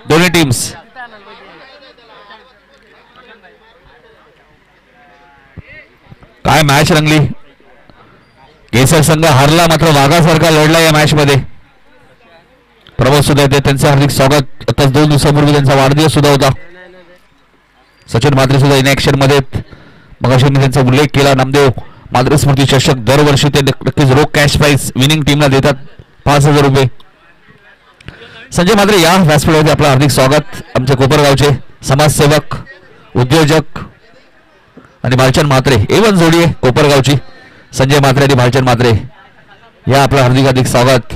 दोन्ही टीम्स. काय मॅच रंगली. केसर संघ हरला मात्र वाघासारखा लढला या मॅच मध्ये. प्रभाव सुद्धा येते त्यांचं हार्दिक स्वागत. आताच 2 दिवसापूर्वी त्यांचा वाढदिवस सुद्धा होता. सचिन म्हात्रे सुद्धा इन ऍक्शन मध्ये. मगाशी मी त्यांचा उल्लेख केला. नामदेव मातृ स्मृती चषक दरवर्षी ते नक्कीच रोख कॅश प्राइज विनिंग टीमला देतात 5,000 रुपये. संजय म्हात्रे या व्यासपीठावरती आपलं हार्दिक स्वागत. आमचे कोपरगावचे समाजसेवक उद्योजक आणि भालचंद म्हात्रे A1 जोडी आहे कोपरगावची. संजय म्हात्रे आणि भालचंद म्हात्रे या आपलं हार्दिक स्वागत.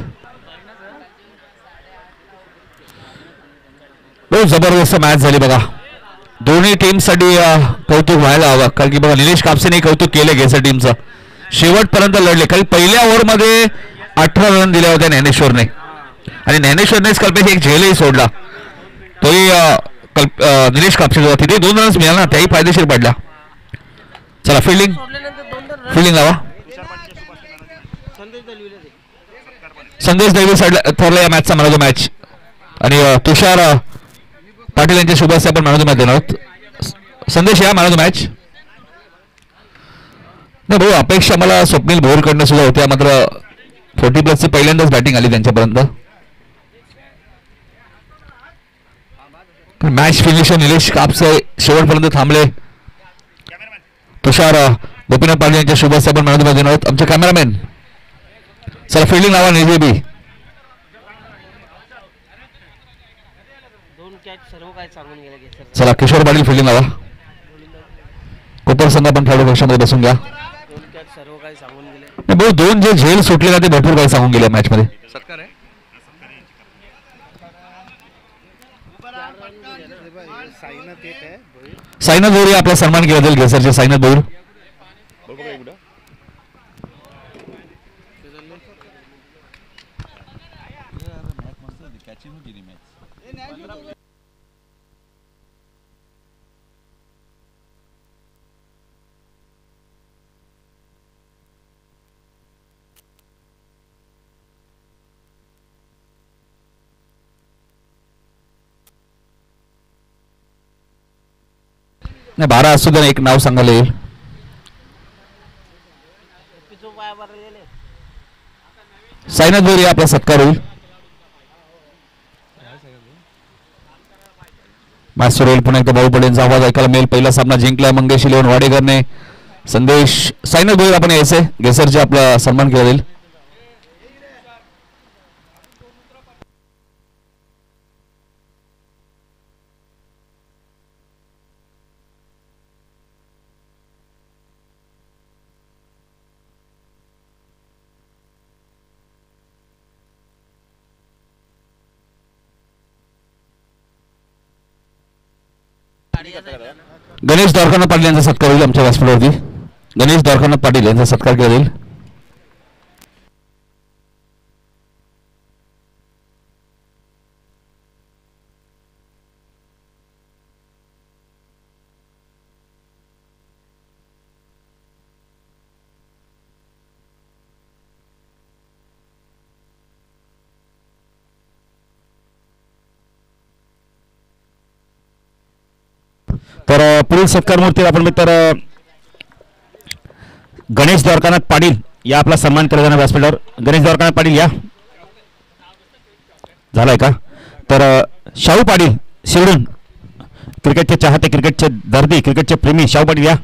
बहुत जबरदस्त मॅच झाली बघा. दोन्ही टीमसाठी कौतुक व्हायला हवं. कारण की बघा निलेश कापसेने कौतुक केले केसर टीमचं. शेवटपर्यंत लढले. काही पहिल्या ओव्हरमध्ये 18 रन दिल्या होत्या ज्ञानेश्वरने आणि ज्ञानेश्वरनेच कल्पेश एक झेलही सोडला. तोही निलेश कापसे होता. तिथे 2 रन्स मिळाला ना, त्याही फायदेशीर पडला. चला फिल्डिंग लावा. संदेश दैवी ठरला या मॅचचा मॅन ऑफ द मॅच आणि तुषार पाटील यांच्या शुभास्ते आपण मॅन ऑफ द मॅच देणार आहोत. संदेश या मॅन ऑफ द मॅच. नाही भाऊ अपेक्षा मला स्वप्नील भोरकडनं सुद्धा होत्या. मात्र 40+ पहिल्यांदाच बॅटिंग आली त्यांच्यापर्यंत. मॅच फिनिशर निलेश कापसे शेवटपर्यंत थांबले. तुषार गोपीनाथ पाटील यांच्या शुभास्ते आपण मॅन ऑफ द मॅच देणार आहोत. आमचे कॅमेरामॅन चला फिल्डिंग लावा. निजेबी चला. किशोर पाटील फिल्डिंग लावा. कोपर संघ पण खेळाडू कक्षामध्ये बसून घ्या. भाऊ 2 जे झेल सुटले ना ते भरपूर काही सांगून गेले मॅच मध्ये. साईनाथ भोईर आपला सन्मान केला जाईल घेसरचे. साईनाथ भोईर नाही 12 असू द्या. एक नाव सांगायला येईल. साईनाथ भोईर आपला सत्कार होईल. मॅच सुरू होईल. पुन्हा एकदा भाऊ पटेलचा आवाज ऐकायला मिळेल. पहिला सामना जिंकला मंगेश इलेवन वाडेकरने. संदेश साईनाथ भोईर आपण यायचे घेसरचे आपला सन्मान केला जाईल. गणेश द्वारकानाथ पाटील यांचा सत्कार होईल आमच्या व्यासपीठावरती. गणेश द्वारकानाथ पाटील यांचा सत्कार केला जाईल. तर पुढील सत्कार मूर्ती आपण तर गणेश द्वारकानाथ पाटील या आपला सन्मान केला जाणार व्यासपीठावर. गणेश द्वारकानाथ पाटील या झालाय का. तर शाहू पाटील शिवडून क्रिकेटचे चाहते, क्रिकेटचे दर्दी, क्रिकेटचे प्रेमी शाहू पाटील या.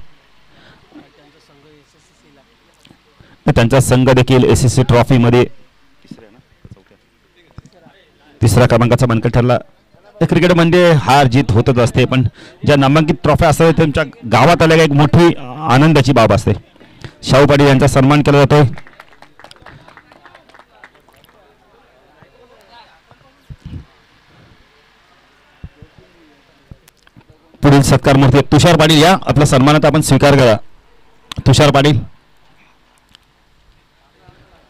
त्यांचा संघ देखील SSC ट्रॉफी मध्ये 3रा क्रमांकाचा मानकरी ठरला. क्रिकेटमध्ये हार जीत होतच असते, पण ज्या नामांकित ट्रॉफ्या असतात त्यांच्या गावात आल्या एक मोठी आनंदाची बाब असते. शाहू पाटील यांचा सन्मान केला जातोय. पुढील सत्कार मूर्ती तुषार पाटील या आपल्या सन्मानात आपण स्वीकार करा. तुषार पाटील,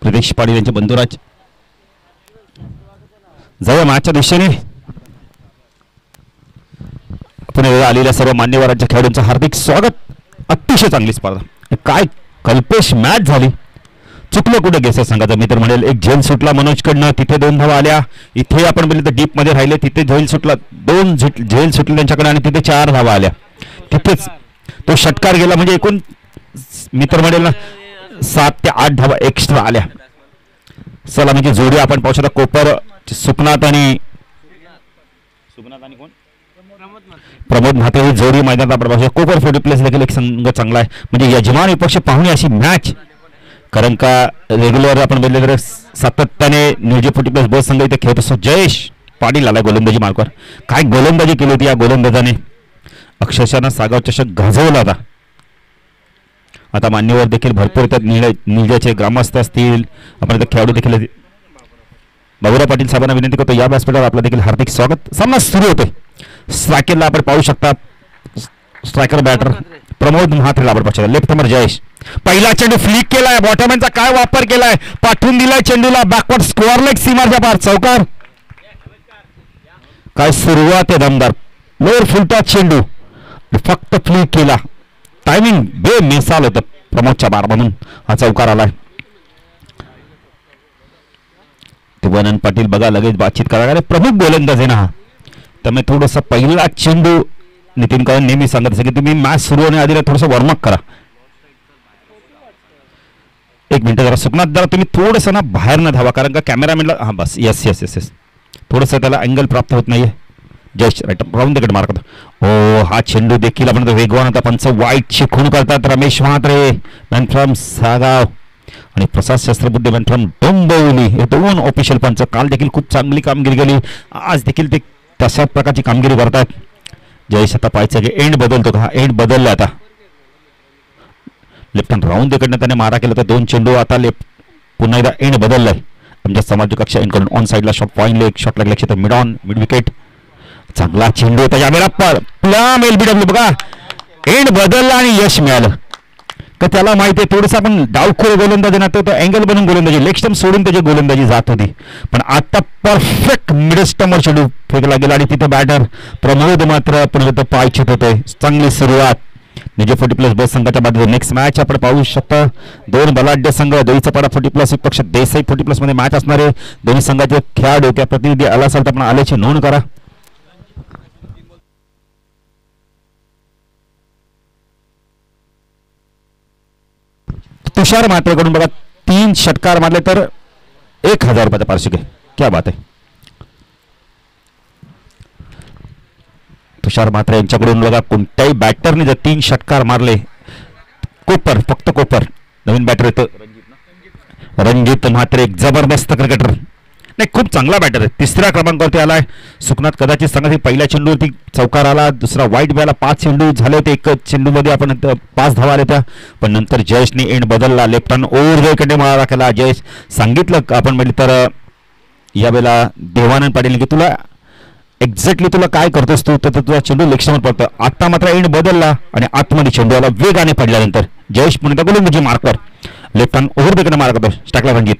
प्रदेश पाटील यांचे बंधुराज जाऊया मॅचच्या दिशेने. पुणे आलेल्या सर्व मान्यवरांच्या खेळाडूंचं हार्दिक स्वागत. अतिशय चांगली स्पर्धा. काय कल्पेश मॅच झाली. चुकलं कुठे गेसर संघाचं मित्र म्हणेल. एक झेल सुटला मनोजकडनं, तिथे 2 धावा आल्या. इथे आपण बोलले तर डीप मध्ये राहिले, तिथे झेल सुटला, 2 झेल सुटले त्यांच्याकडे आणि तिथे 4 धावा आल्या. तिथेच तो षटकार गेला, म्हणजे एकूण मित्र म्हणेल ना 7 ते 8 धावा एक्स्ट्रा आल्या. चला म्हणजे जोडी आपण पाहू शकता कोपर सुकनाथ आणि कोण प्रमोद म्हात्रे ही जोडी मैदानात आपण पाहू शकतो. कोपर 40 प्लेस देखील एक संघ चांगला आहे, म्हणजे यजमान विपक्ष पाहुणे अशी मॅच. कारण का रेग्युलर आपण बोलले तर सातत्याने न्यूजी 40 प्लस बस संघ इथे खेळत असतो. जयेश पाटील आला गोलंदाजी मार्कवर. काय गोलंदाजी केली होती या गोलंदाजाने, अक्षरशः सागाव चषक गाजवला होता. आता मान्यवर देखील भरपूर त्यात निळ्याचे ग्रामस्थ असतील, आपण इथे खेळाडू देखील. बाबूराव पाटील साहेबांना विनंती करतो या व्यासपीठावर आपलं देखील हार्दिक स्वागत. सामना सुरू होतोय. स्ट्रायकरला आपण पाहू शकता, स्ट्रायकर बॅटर प्रमोद म्हात्रेला आपण पाहू शकता. लेफ्ट हॅमर जयेश, पहिला चेंडू फ्लिक केलाय, बॉटमॅनचा काय वापर केलाय, पाठवून दिलाय चेंडूला बॅकवर्ड स्क्वेअर लेग सीमाच्या पार चौकार. काय सुरुवात आहे दमदार, लोअर फुलटॉस चेंडू फक्त फ्लिक केला, टायमिंग बेमिसाल होतं प्रमोदच्या बारमधून हा चौकार आलाय. ते वनन पाटील बघा लगेच बातचीत करा, प्रमुख गोलंदाज आहे ना हा, त्यामुळे थोडस पहिला चेंडू नितीन करण नेहमी सांगत असे की तुम्ही मॅच सुरू होण्याआधी थोडंसं वॉर्मअप करा. एक मिनिट जरा सुकनाथ, जरा तुम्ही थोडंसं ना बाहेर न धावा, कारण का कॅमेरामॅनला हा बस यस यस यस यस थोडंसं त्याला अँगल प्राप्त होत नाहीये. जस्ट राईट राऊंड तिकड मार्क होतो. हो हा चेंडू देखील आपण वेगवान होता, पंच वाईटची खूण करतात. रमेश म्हात्रे मॅन फ्रॉम सागाव आणि प्रसाद शस्त्रबुद्धी मॅन फ्रॉम डोंबिवली, हे 2 ऑफिशियल पंच. काल देखील खूप चांगली कामगिरी केली, आज देखील ते तशाच प्रकारची कामगिरी करतात. जयेश आता पाहायचं की एंड बदलतो का, हा एंड बदलला आता. लेफ्ट हँड राऊंड तिकडनं त्याने मारा केला तर 2 चेंडू आता लेफ्ट पुन्हा एकदा एंड बदललाय. आमच्या समाज कक्षा एंड करून ऑन साईडला शॉट पॉईंट लेग शॉट लागले तर मिड ऑन मिड विकेट. चांगला चेंडू होता यावेळेला प्लम एलबीडब्ल्यू, बघा एंड बदलला आणि यश मिळालं. का त्याला माहिती आहे थोडंसं आपण डावखोर गोलंदाजी ना, तो अँगल बनून गोलंदाजी लेग स्टंप सोडून त्याची गोलंदाजी जात होती, पण आता परफेक्ट मिड स्टंपवर चेंडू फेकला गेला आणि तिथे बॅटर प्रमोद मात्र पुन्हा पाय चित होतोय. चांगली सुरुवात निजे 40 प्लस बस संघाच्या बाजूने. नेक्स्ट मॅच आपण पाहू शकता, 2 बलाढ्य संघ, दोईचा पाडा 40 प्लस पक्ष देसाई 40 प्लस मध्ये मॅच असणारे दोन्ही संघाचे खेळाडू त्या प्रतिनिधी आला असाल तर आपण आल्याची नोंद करा. तुषार म्हात्रेकडून बघा 3 षटकार मारले तर 1000 रुपयाचा पारितोषिक आहे. क्या बात आहे. तुषार म्हात्रे यांच्याकडून बघा कोणत्याही बॅटरने जर 3 षटकार मारले, कोपर फक्त कोपर नवीन बॅटर येतं रणजित म्हात्रे, एक जबरदस्त क्रिकेटर, नाही खूप चांगला बॅटर आहे. 3ऱ्या क्रमांकावरती आलाय. सुकनाथ कदाचित सांगा पहिल्या चेंडूवरती चौकार आला, दुसरा वाईट बॅला 5 चेंडू झाले होते, एकच चेंडूमध्ये आपण 5 धावा आल्या त्या, पण नंतर जयेशने एंड बदलला, लेफ्ट हँड ओव्हरकडे मारा केला. जयेश सांगितलं आपण म्हटलं तर यावेळेला देवानंद पाटील की तुला एक्झॅक्टली तुला काय करतोस तू, तर तुझा चेंडू लेक्शनवर पडतं. आता मात्र एंड बदलला आणि आतमध्ये चेंडू आला वेगाने पडल्यानंतर जयेश पुन्हा गोलंदाजी मार्कवर लेफ्ट हँड ओव्हरकडे मारा करतो. स्टॅकला रणजित,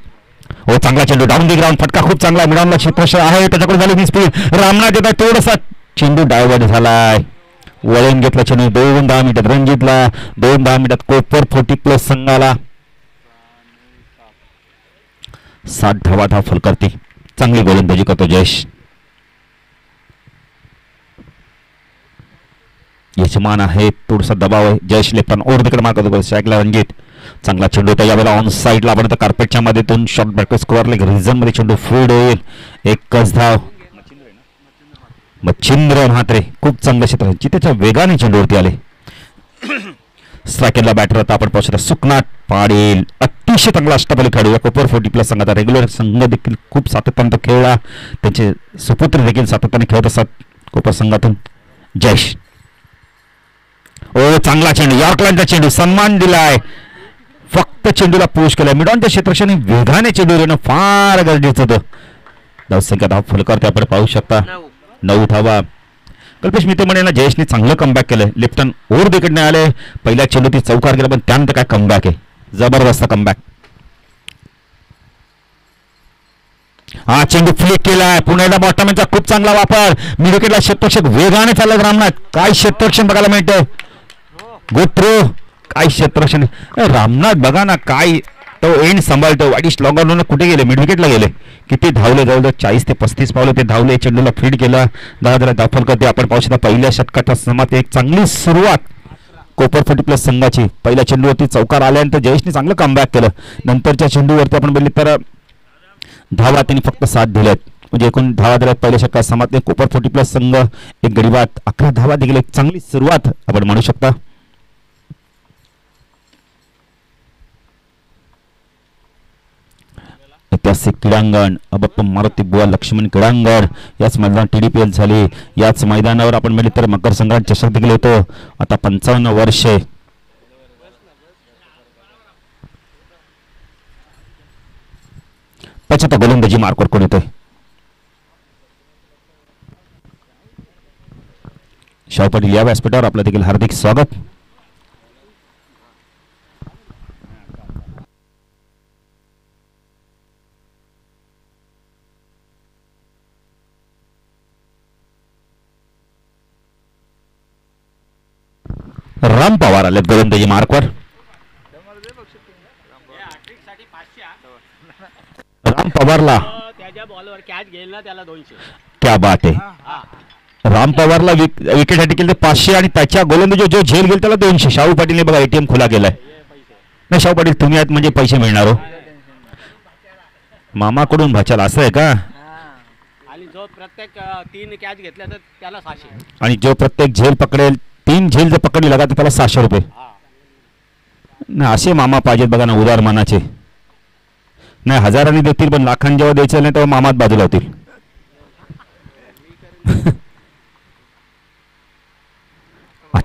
हो चांगला चेंडू डाऊन दी ग्राउंड, फटका खूप चांगला मिडॉनला क्षेत्रक्षण आहे त्याच्याकडे झाली स्पीड. रामनाथ येतात थोडासा चेंडू डायवर्ट झालाय, वळून घेतला चेंडू. 2-10 मिनिटात रणजितला, 2-10 मिनिटात कोपर 40 प्लस संघाला 7 धावा फलकरती. चांगली गोलंदाजी करतो जयेश. यजमान आहे, थोडासा दबाव आहे. जयेश लेफ्ट हँड ओव्हर तिकडे मार करतो. स्ट्राईकला रणजित, चांगला चेंडू होता यावेळेला ऑन साईडला आपण कार्पेटच्या मध्येतून short back square leg region मध्ये चेंडू फील्ड होईल. 1च धाव. मच्छिंद्र म्हात्रे खूप चांगलं क्षेत्र जिथे वेगाने चेंडूवरती आले. स्ट्रायकरला बॅटर आता आपण पाहू शकता सुकनाथ पाटील, अतिशय चांगला अष्टपैलू खेळाडू या कोपर 40 प्लस संघाचा. रेग्युलर संघ देखील खूप सातत्याने तो खेळला, त्यांचे सुपुत्र देखील सातत्याने खेळत असतात कोपर संघातून. जयेश, ओ चांगला चेंडू, यॉर्कलँडचा चेंडू, सन्मान दिलाय, फक्त चेंडूला पुश केलाय. मिडॉनच्या क्षेत्रक्षणी वेगाने चेंडू येणं फार गरजेचं होतं. धावसंख्या धाव फलकावरती आपण पाहू शकता 9 धावा. कल्पेश मित्र म्हणे ना जयेशने चांगलं कमबॅक केलंय. लेफ्ट हँड ओव्हर तिकडने आले, पहिल्या चेंडू ती चौकार गेला, पण त्यानंतर काय कमबॅक आहे, जबरदस्त कमबॅक. हा चेंडू फ्लिक केलाय, पुन्हा एकदा बॉटमॅनचा खूप चांगला वापर. मिड विकेटला क्षेत्ररक्षक वेगाने चालत. रामनाथ, काय क्षेत्ररक्षण बघायला मिळतंय. गुड थ्रो, काय क्षेत्ररक्षण. रामनाथ बघा ना काय तो एंड सांभाळतो. वाईट लॉंगॉन कुठे गेले, मिड विकेटला गेले. किती धावले, जवळजवळ 40 ते 35 पावलं ते धावले. चेंडूला फीड केला, दादाला दाखल करते. आपण पाहू शकता पहिल्या षटकाच्या समाप्ती एक चांगली सुरुवात कोपर 40+ संघाची. पहिल्या चेंडूवरती चौकार आल्यानंतर जयेशने चांगलं कमबॅक केलं. नंतरच्या चेंडूवरती आपण बघितले तर धावा त्यांनी फक्त 7 दिल्यात, म्हणजे एकूण धावा दिल्यात पहिल्या षटकात समाप्ती. कोपर 40+ संघ एक गडी बाद 11 धावा देखील एक चांगली सुरुवात आपण म्हणू शकता. ऐतिहासिक क्रीडांगण अबप्पा मारुती बुवा लक्ष्मण क्रीडांगण याच मैदानात TDPL झाली. याच मैदानावर आपण म्हणले तर मकर संक्रांत चषक देखील होतो. आता 55 वर्षे त्याच्यात गोलंदाजी मार्कवर कोण येतोय. शाहू पाटील या व्यासपीठावर आपलं देखील हार्दिक स्वागत. राम पवार आले गोलंदाजी मार्कवर. राम पवारला त्याच्या बॉलवर कॅच घेईल ना त्याला 200. क्या बात आहे. राम पवारला विकेटसाठी केले 500 आणि त्याच्या गोलंदाजी जो झेल गेल त्याला 200. शाहू पाटीलने बघा ATM खुला केलाय. नाही शाहू पाटील तुम्ही आहेत म्हणजे पैसे मिळणार हो. मामाकडून भाच्याला असं आहे का. आणि जो प्रत्येक 3 कॅच घेतल्या तर त्याला 600. आणि जो प्रत्येक झेल पकडेल 3 झेल जर पकडली लगा तर त्याला 600 रुपये. नाही असे मामा पाहिजेत बघा ना, उदार मानाचे. नाही हजारांनी देतील पण लाखांनी जेव्हा द्यायचं नाही तेव्हा मामात बाजूला होतील.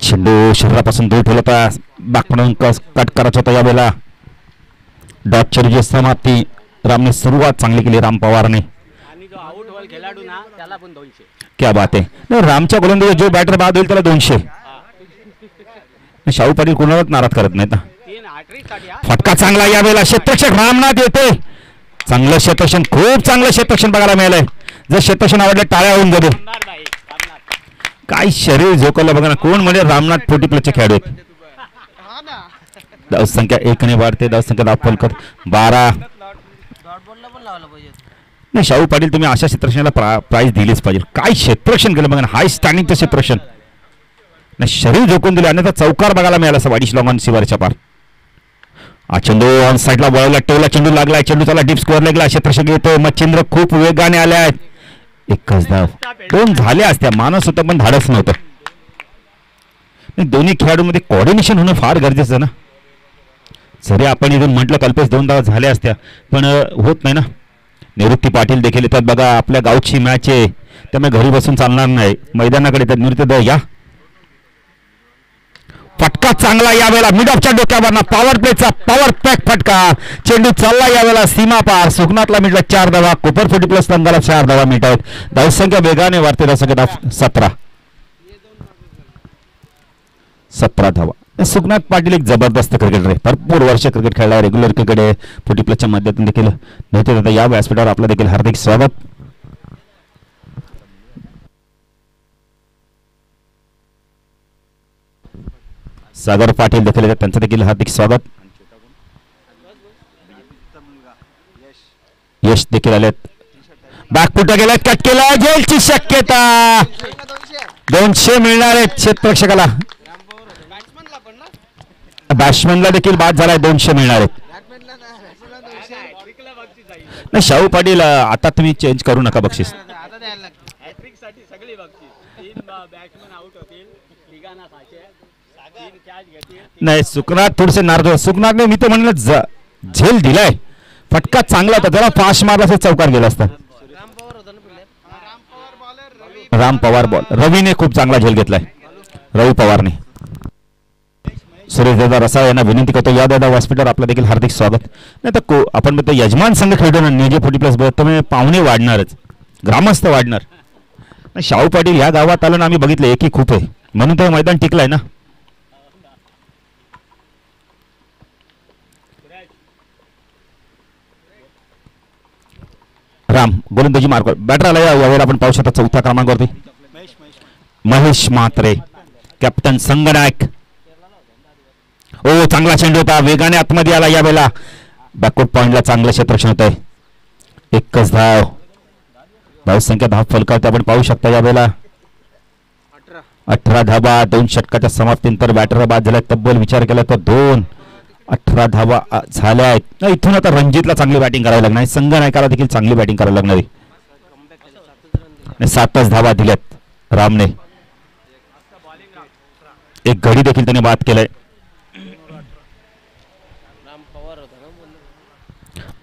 चेंडू शरीरापासून दूर ठेवला होता, बॅक म्हणून कट करायचा होता यावेळेला. डॉट चेंडूची समाप्ती. रामने सुरुवात चांगली केली राम पवारने. आणि जो आउट होईल खेळाडू ना त्याला पण 200. क्या बात आहे. नाही रामच्या गोलंदाजी जो बॅटर बाद होईल त्याला 200. शाहू पाटील कोणालाच नाराज करत नाहीत. 3 हॅट्रिकसाठी फटका चांगला यावेळेला. क्षेत्ररक्षक रामनाथ येते. चांगलं क्षेत्ररक्षण, खूप चांगलं क्षेत्ररक्षण बघायला मिळालंय. जर क्षेत्ररक्षण आवडलं टाळ्या होऊन जाते. काय शरीर झोकवलं बघा ना. कोण म्हणजे रामनाथ 40+ खेळाडू आहेत. धावसंख्या 1 ने वाढते. धावसंख्या दाखवलकर 12. नाही शाहू पाटील तुम्ही अशा क्षेत्ररक्षणाला प्राइज दिलीच पाहिजे. काय क्षेत्ररक्षण केलं बघा ना, हाय स्टँडिंगचं क्षेत्ररक्षण. नाही शरीर झोकून दिले. अन्यथा चौकार बघायला मिळाला असं वाडीश लॉंगॉन शिवारच्या पार. चेंडू ऑन साईडला वळवला, टेवला, चेंडू लागलाय. चेंडू त्याला डीप स्कोअर लागला. क्षेत्ररक्षक येतो. मच्छिंद्र खूप वेगाने आले आहेत. एकच धाव. 2 झाल्या असत्या. मानस होतं पण धाडस नव्हतं. दोन्ही खेळाडूंमध्ये कोऑर्डिनेशन होणं फार गरजेचं ना. जरी आपण इथून म्हटलं कल्पेश 2 धावा झाल्या असत्या पण होत नाही ना. निवृत्ती पाटील देखील येतात बघा. आपल्या गावची मॅच आहे त्यामुळे घरी बसून चालणार नाही. मैदानाकडे येतात. निवृत्ती या. फटका चांगला यावेळेला मिड ऑफच्या डोक्यावर पॉवर प्लेचा पॉवर पॅक फटका. चेंडू चालला यावेळेला सीमा पार. सुकनाथला मिळला 4 धावा. कोपर 40+ संघाला 4 धावा मिळतात. धावसंख्या वेगाने वाढते. धावसंख्या 17 धावा. सुकनाथ पाटील एक जबरदस्त क्रिकेटर आहे. भरपूर वर्ष क्रिकेट खेळला. रेग्युलर क्रिकेट आहे. 40+ माध्यमातून देखील नाही या व्यासपीठावर आपलं देखील हार्दिक स्वागत. सागर पाटील देखील येतात. त्यांचं देखील हार्दिक स्वागत. यश देखील आलेत. बॅकफुटा गेलाय. कट केला. जेलची शक्यता. 200 मिळणार आहेत क्षेत्ररक्षकाला. बॅट्समॅनला देखील बाद झालाय. 200 मिळणार आहेत. नाही शाहू पाटील आता तुम्ही चेंज करू नका बक्षीस. नाही सुकनाथ थोडेसे नाराज. सुकनाथने मी तर म्हणलं झेल दिलाय. फटका चांगला होता. जरा फास्ट मारला असं चौकार गेला असता. राम पवार बॉल. रवीने खूप चांगला झेल घेतलाय. रवी पवारने. सुरेश दादा रसाळ यांना विनंती करतो या दादा व्यासपीठावर आपलं देखील हार्दिक स्वागत. नाही तर आपण म्हणतो यजमान संघ खेळतो ना निजे 40+ त्यामुळे पाहुणे वाढणारच, ग्रामस्थ वाढणार. शाहू पाटील या गावात आलं ना आम्ही बघितलं एकी खूप आहे म्हणून ते मैदान टिकलंय ना. राम गोलंदाजी मार्ग बॅटर आला. यावेळेला आपण पाहू शकता 4थ्या क्रमांकावरती महेश म्हात्रे कॅप्टन संगनायक. ओ चांगला चेंडू होता. वेगाने आतमध्ये आला यावेळेला. बॅकवर्ड पॉइंटला चांगलं क्षेत्ररक्षण होत आहे. एकच धाव संख्या धाव फलकावते आपण पाहू शकता यावेळेला. 18 धावा 2 षटकाच्या समाप्तीनंतर बॅटर बाद झाला. तब्बल विचार केला तर 18 धावा झाल्या आहेत. इथून आता रणजितला चांगली बॅटिंग करावी लागणार आहे. संघनायकाला देखील चांगली बॅटिंग करावी लागणार आहे. 7च धावा दिल्यात रामने. एक घडी देखील त्याने बाद केलाय.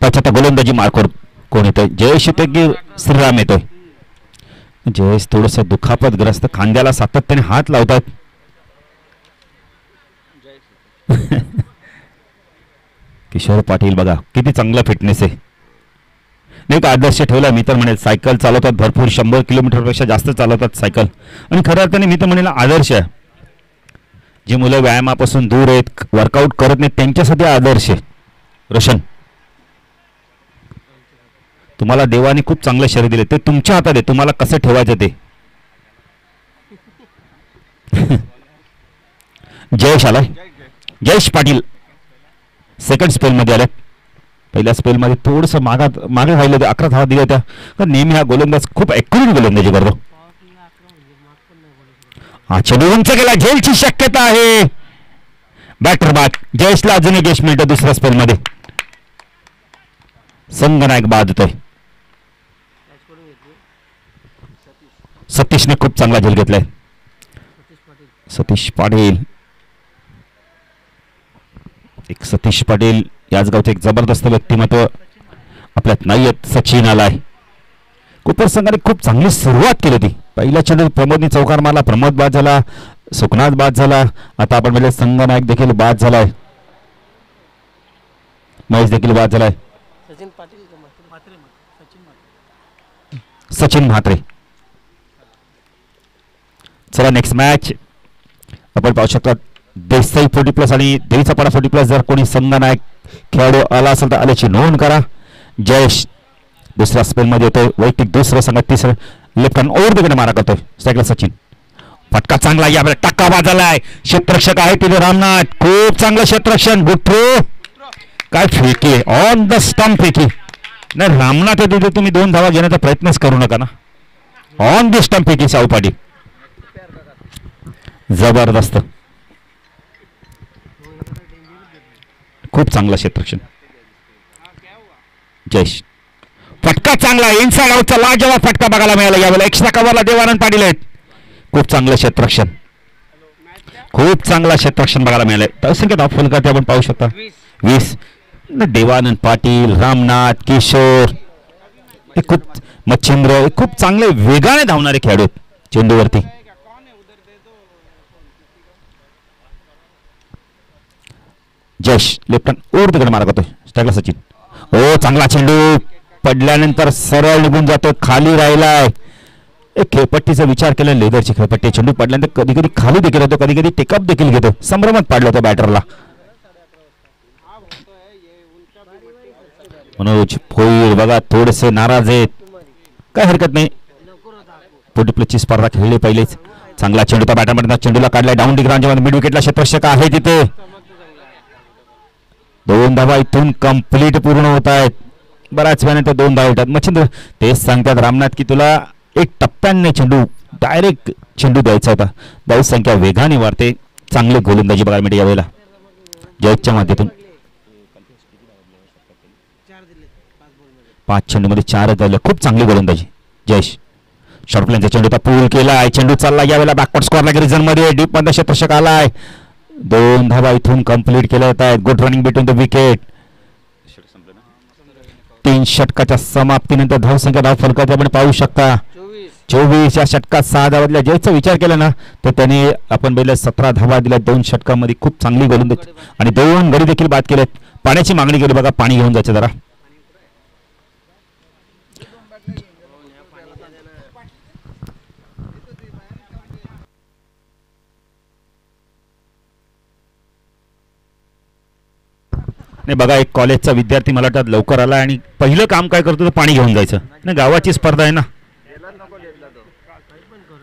75 गोलंदाजी मार्कवर कोण येतोय? जयेश येतोय की श्रीराम येतोय? जयेश थोडस दुखापतग्रस्त, खांद्याला सातत्याने हात लावतात. किशोर पाटील बघा किती चांगला फिटनेस आहे. नाही का आदर्श ठेवला मी तर म्हणेल. सायकल चालवतात भरपूर, 100 किलोमीटरपेक्षा जास्त चालवतात सायकल. आणि खऱ्या अर्थाने मी तर म्हणेल आदर्श आहे. जी मुलं व्यायामापासून दूर आहेत, वर्कआउट करत नाहीत, त्यांच्यासाठी आदर्श आहे रोशन. तुम्हाला देवाने खूप चांगलं शरीर दिले, ते तुमच्या हातात आहे, तुम्हाला कसं ठेवायचं ते. जयेश आलाय. जयेश पाटील सेकंड स्पेलमध्ये आले. पहिल्या स्पेलमध्ये थोडंसं मागे राहिलं होते. 11 धावा दिल्या होत्या. नेहमी हा गोलंदाज खूप ॲक्युरेट गोलंदाजी करतो. हा चेंडू उंच केला. झेलची शक्यता आहे. बॅटर बाद. जयेशला अजून एक यश मिळतं दुसऱ्या स्पेलमध्ये. संघनायक बाद होतोय. सतीशने खूप चांगला झेल घेतलाय. सतीश पाटील सतीश पाटील याच गावचे एक जबरदस्त व्यक्तिमत्व आपल्यात नाही आहेत. सचिन आलाय. कुपर संघाने खूप चांगली सुरुवात केली होती. पहिल्या चेंडू प्रमोदने चौकार मारला, प्रमोद बाद झाला, सुखनाथ बाद झाला. आता आपण म्हणजे संघनायक देखील बाद झालाय. महेश देखील बाद झालाय. सचिन म्हात्रे. चला नेक्स्ट मॅच आपण पाहू शकता. देसाई 40+ आणि देवीचा पाडा 40+. जर कोणी संघनायक खेळाडू आला असेल तर आल्याची नोंद करा. जयेश दुसऱ्या स्पेलमध्ये येतोय. वैयक्तिक दुसरं संघात तिसरं लेफ्ट हँड ओव्हर तिकडे मारा करतोय. स्ट्राईकला सचिन. फटका चांगला यावेळेला टक्का वाजलाय. क्षेत्ररक्षक आहे तिथे रामनाथ. खूप चांगलं क्षेत्ररक्षण. गुट्रू काय फेकी ऑन द स्टंप फेकी. नाही रामनाथ तिथे तुम्ही 2 धावा घेण्याचा प्रयत्नच करू नका ना. ऑन द स्टंप फेकी साऊ पाटील. जबरदस्त. खूप चांगला क्षेत्ररक्षण. जयेश फटका चांगला इनसाइड आउटचा लाजवाब फटका बघायला मिळाला यावेळेला. एक्स्ट्रा कव्हरला देवानंद पाटील आहेत. खूप चांगलं क्षेत्ररक्षण. खूप चांगला क्षेत्ररक्षण बघायला मिळालंय. तसंख्य धाव फलकात आपण पाहू शकता 20. देवानंद पाटील, रामनाथ, किशोर, खूप मच्छिंद्र, खूप चांगले वेगाने धावणारे खेळाडू आहेत चेंडूवरती. जयेश लेफ्ट हँड ओव्हर तिकडे मारा करतोय. स्ट्राईकला सचिन. हो चांगला चेंडू पडल्यानंतर सरळ निघून जातो. खाली राहिलाय. एक खेळपट्टीचा विचार केला. लेदरची खेळपट्टी. चेंडू पडल्यानंतर कधी कधी खाली देखील होतो, कधी कधी टेकअप देखील घेतो. संभ्रमात पाडलं होतं बॅटरला. मनोज भोईर बघा थोडेसे नाराज आहेत. काय हरकत नाही. 40+ स्पर्धा खेळली पहिलेच. चांगला चेंडू त्या बॅटरमध्ये चेंडूला काढलाय. डाऊन डिग्रांच्या मिड विकेटला क्षेत्ररक्षक आहे तिथे. 2 धावा इथून कंप्लीट पूर्ण होत आहेत. बऱ्याच वेळाने ते 2 धावा येतात. मच्छिंद्र तेच सांगतात रामनाथ की तुला एक टप्प्याने चेंडू डायरेक्ट चेंडू द्यायचा होता. धाव संख्या वेगाने वाढते. चांगले गोलंदाजी बघायला मिळते यावेळेला जयेशच्या माध्यमातून. 5 चेंडूमध्ये 4 झाले. खूप चांगली गोलंदाजी जयेश. शॉर्ट लाईनचा चेंडू पूल केलाय. चेंडू चालला यावेळेला बॅकवर्ड स्कोअरला रिजन मध्ये. डीप मध्ये क्षेत्ररक्षक आलाय. 2 धावा इथून कंप्लीट केल्या जात आहेत. Good running between the wicket. 3 षटकाच्या समाप्तीनंतर धावसंख्या धाव फलकात आपण पाहू शकता 24. या षटकात 6 धावातल्या जयचा विचार केला ना तर त्याने आपण पहिल्या 17 धावा दिल्या 2 षटकांमध्ये. खूप चांगली गोलंदाजी आणि 2 गडी देखील बाद केलेत. पाण्याची मागणी केली बघा. पाणी घेऊन जायचं जरा. नाही बघा एक कॉलेजचा विद्यार्थी मला वाटतं लवकर आला आणि पहिलं काम काय करतो तर पाणी घेऊन जायचं. नाही गावाची स्पर्धा आहे ना.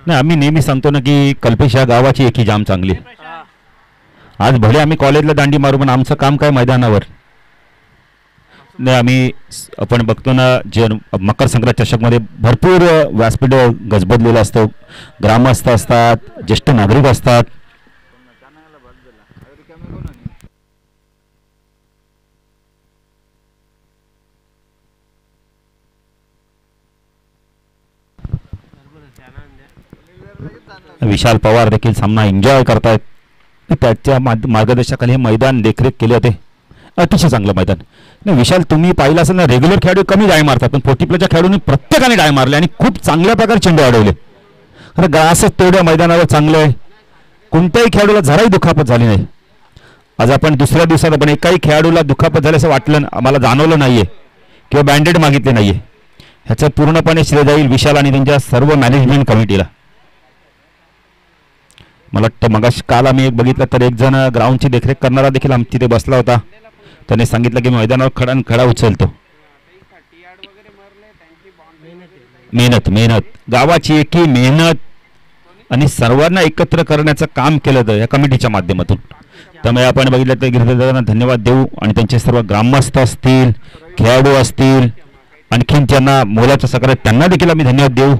नाही आम्ही नेहमी सांगतो ना की कल्पेश या गावाची एकी जाम चांगली. आज भले आम्ही कॉलेजला दांडी मारू पण आमचं काम काय मैदानावर. नाही आपण बघतो ना जे मकर संक्रांत चषकमध्ये भरपूर व्यासपीठ गजबजलेलं असतं, ग्रामस्थ असतात, ज्येष्ठ नागरिक असतात. विशाल पवार देखील सामना एन्जॉय करतायत. त्याच्या मार्गदर्शनाखाली हे मैदान देखरेख केले होते. अतिशय चांगलं मैदान. नाही विशाल, तुम्ही पाहिलं असेल ना, रेग्युलर खेळाडू कमी डाय मारतात, पण 40 प्लसच्या खेळाडूंनी प्रत्येकाने डाय मारले आणि खूप चांगल्या प्रकारे चेंडू अडवले. खरं ग्रासच तेवढ्या मैदानावर चांगलं आहे, कोणत्याही खेळाडूला जराही दुखापत झाली नाही. आज आपण दुसऱ्या दिवसात आपण एकाही खेळाडूला दुखापत झाली असं वाटलं, आम्हाला जाणवलं नाहीये किंवा बँडेड मागितले नाहीये. ह्याचं पूर्णपणे श्रेय जाईल विशाल आणि त्यांच्या सर्व मॅनेजमेंट कमिटीला. मला वाटतं मगाशी काल आम्ही एक बघितलं तर एक जण ग्राउंडची देखरेख करणारा देखील आमच्या तिथे बसला होता. त्याने सांगितलं की मैदानावर खडा उचलतो. मेहनत गावाची एकी मेहनत आणि सर्वांना एकत्र करण्याचं काम केलं होतं या कमिटीच्या माध्यमातून. त्यामुळे आपण बघितलं तर गिरीधरदादांना धन्यवाद देऊ आणि त्यांचे सर्व ग्रामस्थ असतील, खेळाडू असतील, आणखीन ज्यांना मोलाचं सहकार्य त्यांना देखील आम्ही धन्यवाद देऊ.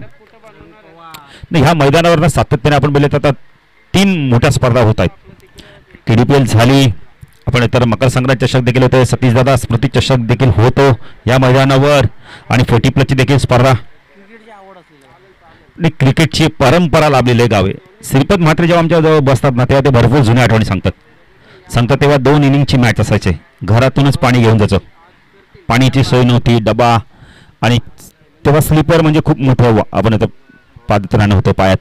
नाही ह्या मैदानावर सातत्याने आपण बोलत आता 3 मोठ्या स्पर्धा होत आहेत. KDPL झाली, आपण इतर मकर संक्रांत चषक देखील होते, सतीशदादा स्मृती चषक देखील होतो या मैदानावर आणि 40 प्लसची देखील स्पर्धा. क्रिकेटची परंपरा लाभलेले गावे. श्रीपत म्हात्रे जेव्हा आमच्या जवळ बसतात ना तेव्हा ते भरपूर जुन्या आठवणी सांगतात. तेव्हा 2 इनिंगची मॅच असायचे, घरातूनच पाणी घेऊन जायचं, पाण्याची सोय नव्हती, डबा, आणि तेव्हा स्लीपर म्हणजे खूप मोठं आपण आता पादत्राण होतं पायात.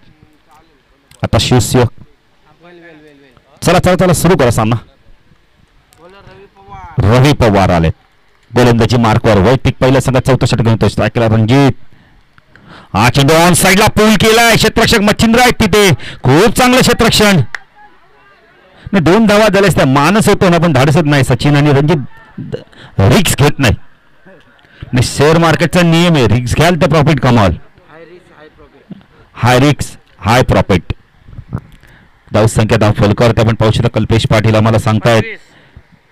आता शिवस्य चला सुरू करा सामना. रवी पवार आले गोलंदाजी मार्कवर. वैयक्तिक पहिल्या संघात 4थं षटक घेऊन स्ट्रायकला रणजित. हा चेंडू ऑन साईडला पूल केलाय, क्षेत्ररक्षक मच्छिंद्र आहेत तिथे, खूप चांगलं क्षेत्ररक्षण. 2 धावा झाल्यास त्या मानस होतो ना, पण धाडसत नाही. सचिन आणि रणजित रिक्स घेत नाही. शेअर मार्केटचा नियम आहे, रिक्स घ्याल तर प्रॉफिट कमाल. हाय रिक्स हाय प्रॉफिट. धाव संख्या फलकर आपण पाहू शकता. कल्पेश पाटील आम्हाला सांगतायत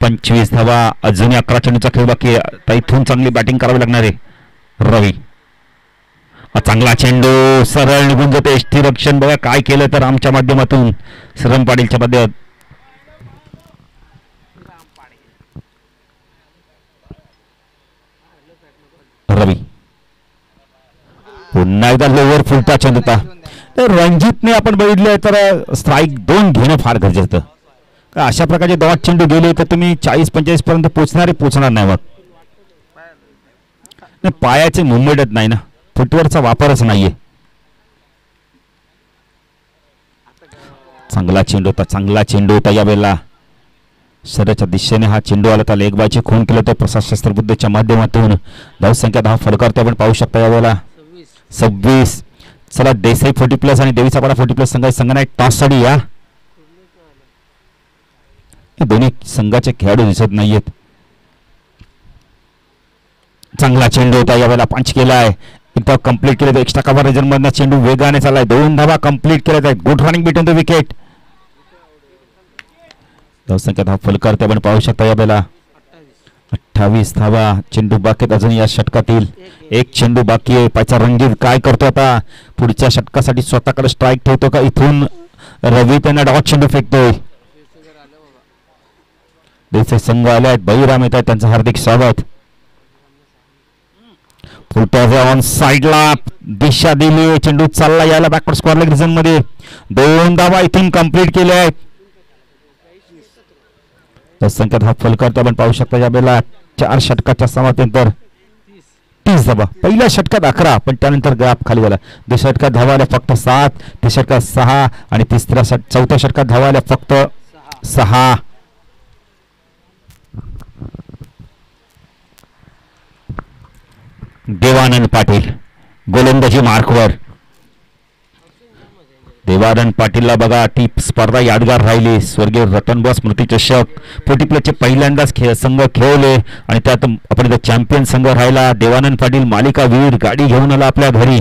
25 धावा, अजूनही 11 चेंडूचा खेळ बाकी आहे. इथून चांगली बॅटिंग करावी लागणार आहे. रवी चांगला चेंडू सरळ निघून जाते. यष्टीरक्षण बघा काय केलं तर आमच्या माध्यमातून श्रम पाटीलच्या माध्यमात. रवी पुन्हा एकदा लोअर फुलटा चेंडू होता. तर रणजितने आपण बघितलं तर स्ट्राईक 2 घेणं फार गरजेचं. अशा प्रकारचे डॉट चेंडू गेले तर तुम्ही 40-45 पर्यंत पोहोचणार नाही. मग पायाचे मुवमेंटच नाही ना, फुटवरचा वापरच नाहीये. चांगला चेंडू होता यावेळेला. शरीराच्या दिशेने हा चेंडू आला, तर लेगबायचे खून केलं तर प्रसाद शस्त्रबुद्धीच्या माध्यमातून. धावसंख्या 10 फलकारतो आपण पाहू शकता यावेळेला 26. चला देसाई 40 प्लस आणि देवीचा पाडा 40 प्लस संघाने टॉससाठी या. दोन्ही संघाचे खेळाडू दिसत नाहीयेत. चांगला चेंडू होता यावेळेला, पंच केलाय, एकदा कंप्लीट केलं. एक्स्ट्रा कव्हरेज मधला चेंडू वेगाने चाललाय, 2 धावा कंप्लीट केल्या आहेत. Good running between the wicket. धावसंख्या 10 फलकारते आपण पाहू शकता यावेळेला 28 धावा. चेंडू बाकी अजून या षटकातील 1 चेंडू बाकी आहे. पायचा रणजित काय करतो आता, पुढच्या षटकासाठी स्वतःकडे स्ट्राईक ठेवतो का, इथून रवी त्यांना डॉट चेंडू फेकतोय. देसाई संघ आले आहेत, बळीराम येत आहेत, त्यांचं हार्दिक स्वागत. फुलटॉस ऑन साईडला दिशा दिली, चेंडू चालला यायला बॅकवर्ड स्क्वेअर लेग रिजन मध्ये. 2 धावा इथून कंप्लीट केल्या आहेत. संख्यात हा फलकारतो आपण पाहू शकता यावेळेला 4 षटकाच्या समाप्तीनंतर 30 धावा. पहिल्या षटकात 11, पण त्यानंतर ग्राफ खाली झाला. दुसऱ्या षटकात धावा आल्या फक्त 7, तिसऱ्या षटकात 6 आणि चौथ्या षटकात धावा आल्या फक्त 6. देवानंद पाटील गोलंदाजी मार्कवर. देवानंद पाटीलला बघा, ती स्पर्धा यादगार राहिली. स्वर्गीय रतनबुवा स्मृती चषक 40 प्लसचे पहिल्यांदाच संघ खेळले आणि त्यात आपण इथं चॅम्पियन संघ राहिला. देवानंद पाटील मालिका वीर गाडी घेऊन आला आपल्या घरी.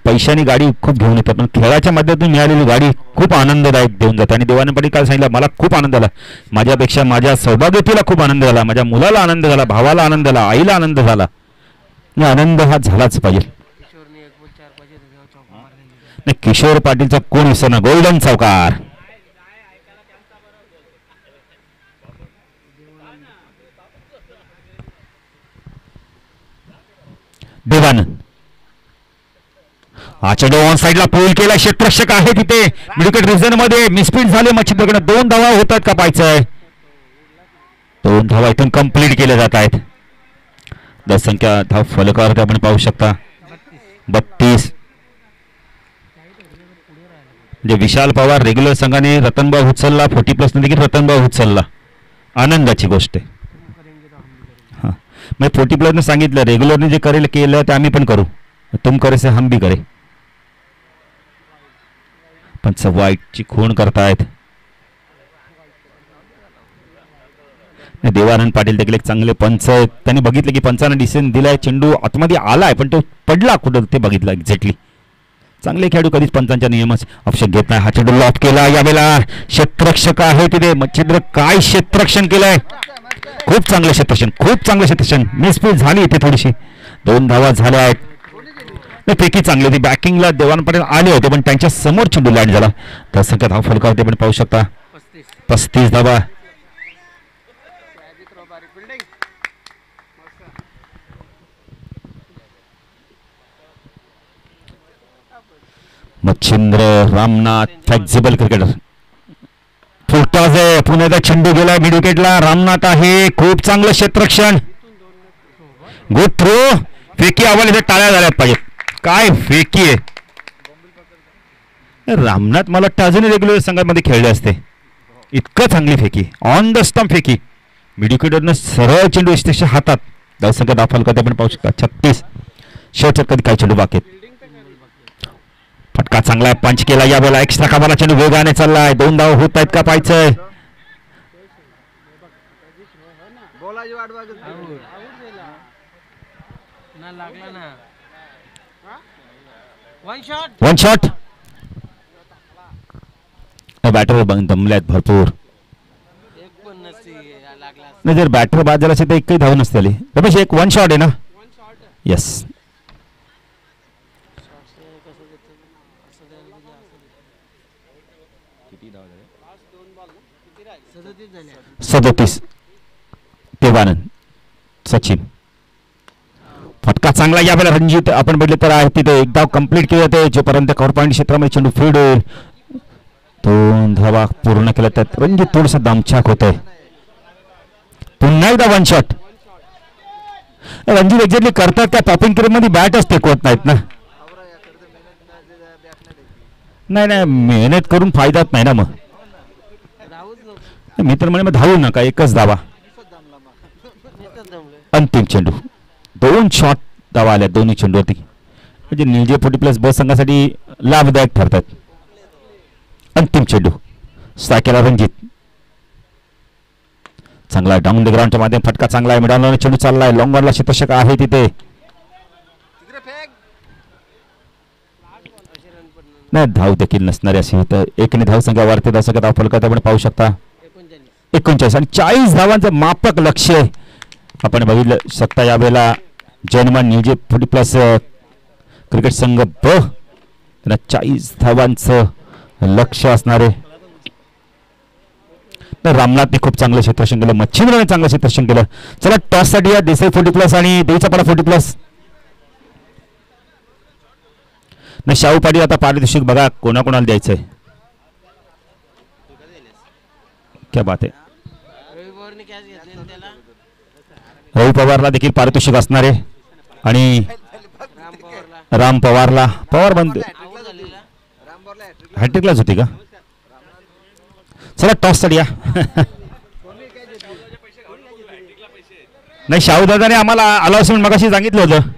पैशाने गाडी खूप घेऊन येतात, पण खेळाच्या माध्यमातून मिळालेली गाडी खूप आनंददायक देऊन जाते. आणि देवानंद पाटील काल सांगितलं, मला खूप आनंद झाला, माझ्यापेक्षा माझ्या सौभाग्यवतीला खूप आनंद झाला, माझ्या मुलाला आनंद झाला, भावाला आनंद झाला, आईला आनंद झाला. आनंद हा झालाच पाहिजे. नाही, किशोर पाटीलचा कोण विसरणार, गोल्डन चौकार. देवानंद चेंडू ऑन साईडला पूल केला, क्षेत्ररक्षक आहे तिथे मिडविकेट रिजन मध्ये, मिसफिट झाले मच्छिंद्रकडे. 2 धावा होत आहेत का पाहायचंय, 2 धावा इथून कंप्लीट केल्या जात आहेत. संख्या धाव फलकावर आपण पाहू शकता 32. म्हणजे विशाल पवार रेग्युलर संघाने रतनभाऊ उचलला, 40+ देखील रतनभाऊ उचलला, आनंदाची गोष्ट आहे. हां, मी 40+ सांगितलं रेग्युलरने जे करेल केलं ते आम्ही पण करू, तुम करे से हम भी करे. पण वाईटची खूण करतायत. देवानंद पाटील देखील एक चांगले पंच आहेत, त्यांनी बघितलं की पंचानं डिसिजन दिलाय, चेंडू आतमध्ये आलाय पण तो पडला कुठं ते बघितलं एक्झॅक्टली. चांगले खेळाडू कधीच पंचांच्या नियमाचे ऑप्शन घेत नाही. हा चेंडू लॉक केला, यावेळेला क्षेत्ररक्षक आहे तिथे मच्छिंद्र, काय क्षेत्ररक्षण केलंय, खूप चांगलं क्षेत्ररक्षण, खूप चांगलं क्षेत्ररक्षण. मिसफिट झाली इथे थोडीशी, 2 धावा झाल्या आहेत. नाही, फेकी चांगली होती, बॅकिंगला देवानंद पाटील आले होते पण त्यांच्या समोर चेंडू लँड झाला. तर संख्या धाव फलकावरती पण पाहू शकता 35 धावा. Machhindra Ramnath flexible cricketer, full toss आहे, पुण्याचा चेंडू गेला मिड विकेटला, रामनाथ आहे, खूप चांगलं क्षेत्ररक्षण, गुड थ्रो. फेकी आवाज इथे टाळ्या झाल्यात पाहिजेत, काय फेकी आहे. रामनाथ मला वाटतं अजूनही रेग्युलर संघामध्ये खेळले असते, इतकं चांगली फेकी, ऑन द स्टंप फेकी, मिड विकेटरनं सरळ चेंडू यशस्वी हातात. धावसंख्या दाखल करते आपण पाहू शकता 36. शेवटच्या कधी काही चेंडू बाकी आहेत. फटका चांगला आहे, पंच केला, या बोला एक्स्ट्रा कामाला चेंडू वेगाने चाललाय, 2 धाव होत आहेत का पाहायचंय. One shot. बॅटर दमले आहेत भरपूर. नाही, जर बॅटर बाद झाला असेल तर एकही धाव नसते आली. रमेश, एक 1 शॉट आहे ना. येस, सदतीस. देवानंद, सचिन, फटका चांगला, यावेळेला रणजित आपण बघितले तर आहे तिथे एक धाव कंप्लीट केली जाते, जोपर्यंत कव्हर पॉईंट क्षेत्रामध्ये चेंडू फीड होईल. 2 धावा पूर्ण केल्या त्यात रणजित थोडस दमछाक होत आहे. पुन्हा एकदा 1 शॉट. रणजित एक्झॅक्टली करतात त्या पॉपिंग क्रीम मध्ये बॅटच टेकवत नाहीत ना. नाही, मेहनत करून फायदाच नाही ना. मग मी तर म्हणे मग धावू नका, एकच धावा. अंतिम चेंडू, 2 शॉट धावा आल्या दोन्ही चेंडूवरती, म्हणजे निजे 40+ ब संघासाठी लाभदायक ठरतात. अंतिम चेंडू स्ट्रायकरला रणजित, चांगला डाऊन द ग्राउंडच्या माध्यम फटका चांगला आहे, मिडॉन चेंडू चाललाय, लॉंग ऑनला क्षेत्ररक्षक आहे तिथे. नाही, धाव देखील नसणारी अशी इथं एकने धाव संख्या वाढते, धावसंख्या धाव फलकात आपण पाहू शकता 39 आणि 40 धावांचं मापक लक्ष आपण बघितलं शकता. यावेळेला जर्मन न्यूजे 40+ क्रिकेट संघ ब त्यांना 40 धावांचं लक्ष असणारे. रामनाथने खूप चांगलं क्षेत्ररक्षण केलं, मच्छिंद्रने चांगलं क्षेत्ररक्षण केलं. चला टॉस साठी या देसाई 40+ आणि देवीचापाडा 40+. नाही, शाहू पाटील आता पारितोषिक बघा कोणाकोणाला द्यायचंय. क्या बात आहे. रवी पवारला देखील पारितोषिक असणार आहे आणि राम पवारला, पवार बंद हॅट्रिकलाच होती का. चला टॉस साठी या. नाही, शाहू दादाने आम्हाला अनाउन्समेंट मगाशी सांगितलं होतं.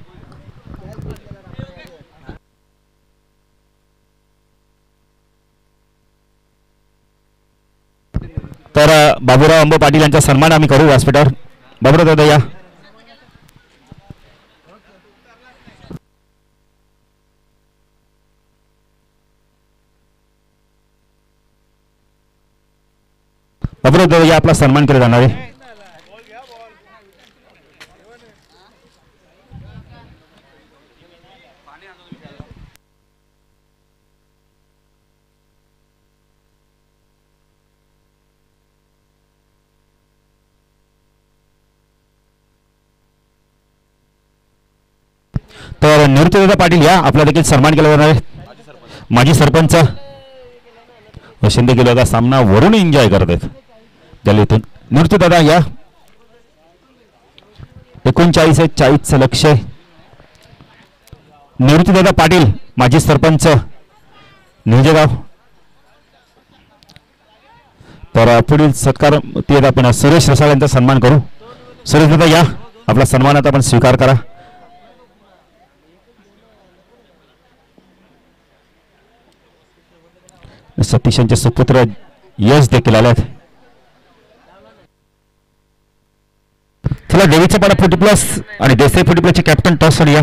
तर बाबूराव अंबो पाटील यांचा सन्मान आम्ही करू व्यासपीठावर. बाबूराव दादा या. अवरोध या आपला सन्मान केला जाणार आहे. तर निवृत्तीदादा पाटील या आपला देखील सन्मान केला जाणार आहे. माजी सरपंच शिंदे गेले होता सामना वरून एन्जॉय करत आहेत त्याला इथून. निवृत्तीदादा या 39-40 लक्ष. निवृत्तीदादा पाटील माजी सरपंच निवजेगाव. तर पुढील सत्कार ते आपण सुरेश रसाळ यांचा सन्मान करू. सुरेश दादा या आपला सन्मान आता आपण स्वीकार करा. सतीश यांचे सुपुत्र यश देखील आले आहेत. चला देवीचा पाडा 40 प्लस आणि देसाई 40 प्लसचे कॅप्टन टॉस या.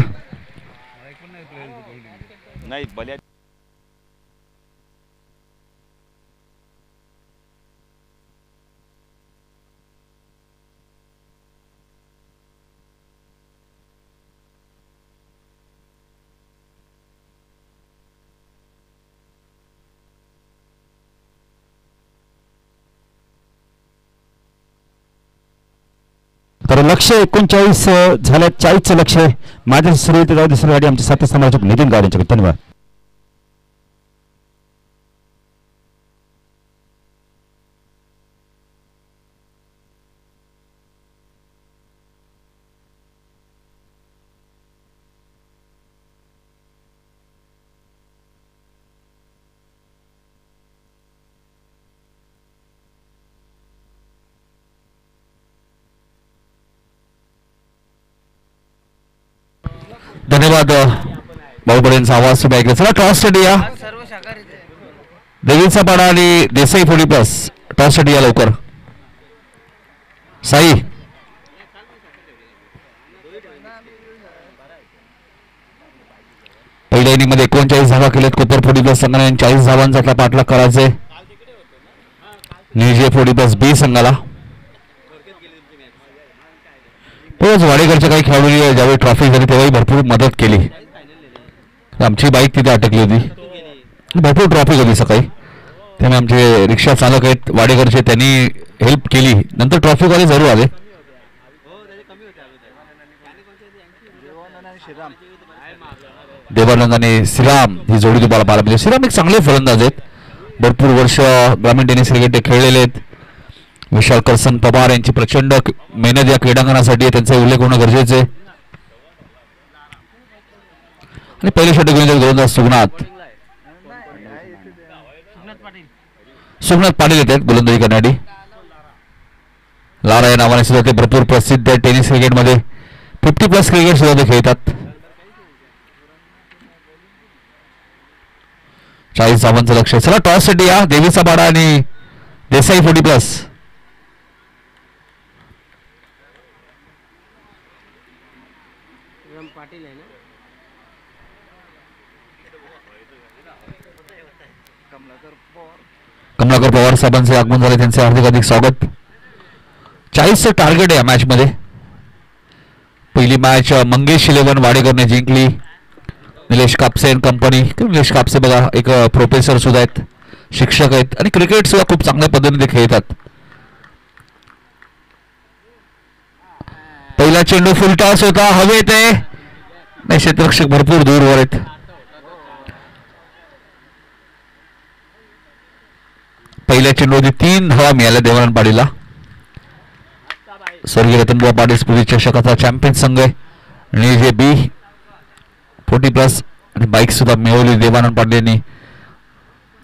तर लक्ष 39 झाल्या. 40 लक्ष माझ्या सुरू ते जाऊ दुसऱ्यासाठी आमचे साथी समालोचक नितीन गाव यांच्याकडे धन्यवाद. धन्यवाद भाऊबडेंचा आवाज तुम्ही ऐकला. चला टॉससाठी या. देवीचा पाडा आणि देसाई 40 प्लस टॉससाठी या लवकर. साई पहिल्या इनिंगमध्ये 39 धावा केल्यात कोपर 40 प्लस संघाने. 40 धावांचा आपला पाठलाग करायचे निजे 40 प्लस बी संघाला. तोच वाडेकरच्या काही खेळाडूंनी ज्यावेळी ट्रॉफी झाली तेव्हाही भरपूर मदत केली. आमची बाईक तिथे अटकली होती. भरपूर ट्रॉफी झाली सकाळी त्यामुळे आमचे रिक्षा चालक आहेत वाडेकरचे त्यांनी हेल्प केली. नंतर ट्रॉफीवाले जरूर आले. देवानंद आणि श्रीराम ही जोडी तुम्हाला पाहायला मिळते. श्रीराम एक चांगले फलंदाज आहेत. भरपूर वर्ष ग्रामीण टेनिस क्रिकेट ते खेळलेले आहेत. विशाल करसन पवार यांची प्रचंड मेहनत या क्रीडांगणासाठी त्यांचा उल्लेख होणं गरजेचे आहे. आणि पहिले षटक घेऊन गोलंदाज सुगनाथ पाटील येत आहेत गोलंदाजी करण्यासाठी. लारा या नावाने सुद्धा ते भरपूर प्रसिद्ध आहे टेनिस क्रिकेटमध्ये. 50 प्लस क्रिकेट सुद्धा ते खेळतात. 40 धावांचं लक्ष. चला टॉस साठी या. देवीचा पाडा आणि देसाई 40 प्लस. कमलाकर पवार साहेबांचे आगमन झाले त्यांचे हार्दिक स्वागत. 40चं टार्गेट आहे या मॅच मध्ये. पहिली मॅच मंगेश 11 वाडेकरने जिंकली. Nilesh Kapse and company. निलेश कापसे बघा एक प्रोफेसर सुद्धा आहेत शिक्षक आहेत आणि क्रिकेट सुद्धा खूप चांगल्या पद्धतीने खेळतात. पहिला चेंडू फुल टॉस होता हवेत आहे. नाही क्षेत्ररक्षक भरपूर दूरवर आहेत. पहिल्या चेंडूमध्ये 3 धावा मिळाल्या देवानंद पाटीलला. स्वर्गीय रतनबुवा पाटील स्मृती चषकाचा चॅम्पियन संघ आहे. आणि जे बी 40 प्लस आणि बाईक सुद्धा मिळवली देवानंद पाटील यांनी.